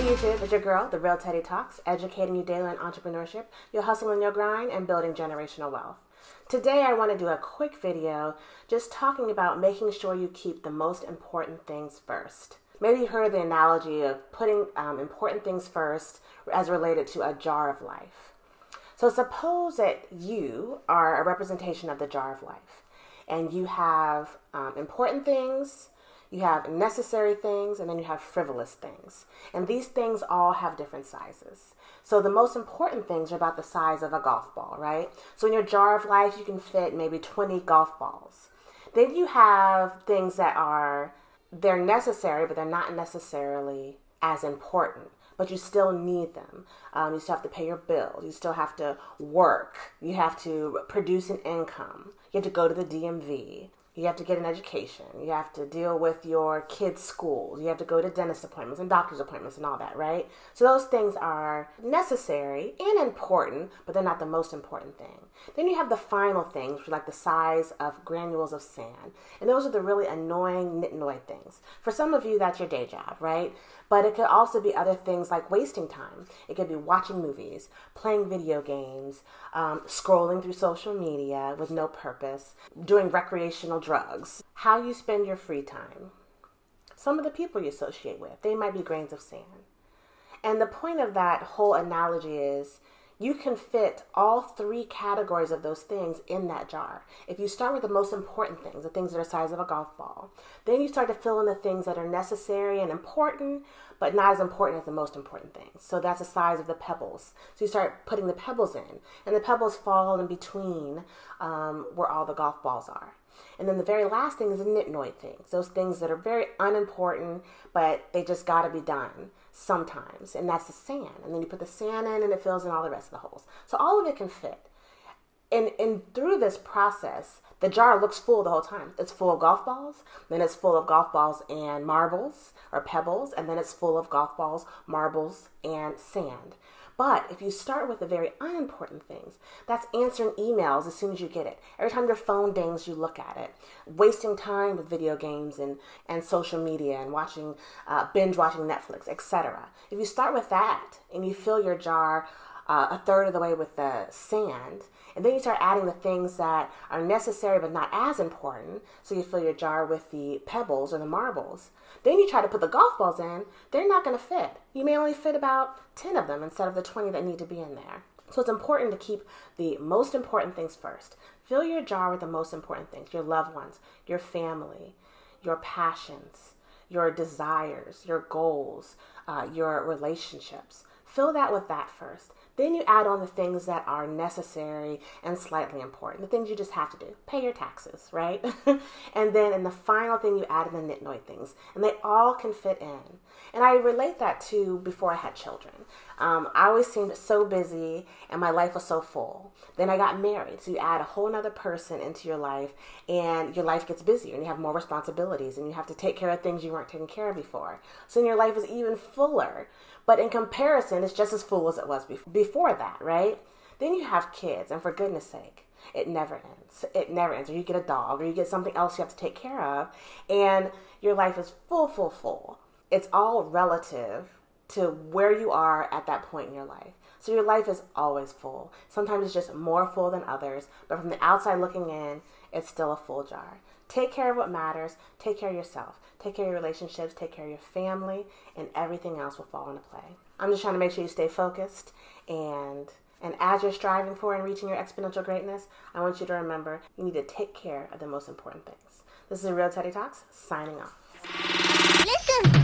YouTube, it's your girl, The Real Teddy Talks, educating you daily on entrepreneurship, your hustle and your grind, and building generational wealth. Today I want to do a quick video just talking about making sure you keep the most important things first. Maybe you heard the analogy of putting important things first as related to a jar of life. So suppose that you are a representation of the jar of life, and you have important things, you have necessary things, and then you have frivolous things. And these things all have different sizes. So the most important things are about the size of a golf ball, right? So in your jar of life, you can fit maybe 20 golf balls. Then you have things that they're necessary, but they're not necessarily as important. But you still need them. You still have to pay your bills. You still have to work. You have to produce an income. You have to go to the DMV. You have to get an education. You have to deal with your kids' schools. You have to go to dentist appointments and doctor's appointments and all that, right? So those things are necessary and important, but they're not the most important thing. Then you have the final things, which are like the size of granules of sand. And those are the really annoying nitnoid things. For some of you, that's your day job, right? But it could also be other things like wasting time. It could be watching movies, playing video games, scrolling through social media with no purpose, doing recreational drugs. How you spend your free time. Some of the people you associate with, they might be grains of sand. And the point of that whole analogy is you can fit all three categories of those things in that jar. If you start with the most important things, the things that are the size of a golf ball, then you start to fill in the things that are necessary and important, but not as important as the most important things. So that's the size of the pebbles. So you start putting the pebbles in, and the pebbles fall in between where all the golf balls are. And then the very last thing is the nitnoid things, those things that are very unimportant, but they just got to be done sometimes, and that's the sand. And then you put the sand in, and it fills in all the rest of the holes. So all of it can fit. And through this process, the jar looks full the whole time. It's full of golf balls, then it's full of golf balls and marbles or pebbles, and then it's full of golf balls, marbles, and sand. But if you start with the very unimportant things, that's answering emails as soon as you get it. Every time your phone dings, you look at it. Wasting time with video games and social media and binge watching Netflix, etc. If you start with that and you fill your jar a third of the way with the sand, and then you start adding the things that are necessary but not as important, so you fill your jar with the pebbles or the marbles. Then you try to put the golf balls in, they're not going to fit. You may only fit about 10 of them instead of the 20 that need to be in there. So it's important to keep the most important things first. Fill your jar with the most important things, your loved ones, your family, your passions, your desires, your goals, your relationships. Fill that with that first. Then you add on the things that are necessary and slightly important, the things you just have to do. Pay your taxes, right? And then in the final thing, you add in the nitnoid things, and they all can fit in. And I relate that to before I had children. I always seemed so busy, and my life was so full. Then I got married, so you add a whole other person into your life, and your life gets busier, and you have more responsibilities, and you have to take care of things you weren't taking care of before. So then your life is even fuller. But in comparison, it's just as full as it was before that, right? Then you have kids, and for goodness sake, it never ends. It never ends. Or you get a dog, or you get something else you have to take care of, and your life is full, full, full. It's all relative to where you are at that point in your life. So your life is always full. Sometimes it's just more full than others, but from the outside looking in, it's still a full jar. Take care of what matters. Take care of yourself. Take care of your relationships. Take care of your family, and everything else will fall into play. I'm just trying to make sure you stay focused, and as you're striving for and reaching your exponential greatness, I want you to remember you need to take care of the most important things. This is Real Teddy Talks, signing off. Listen.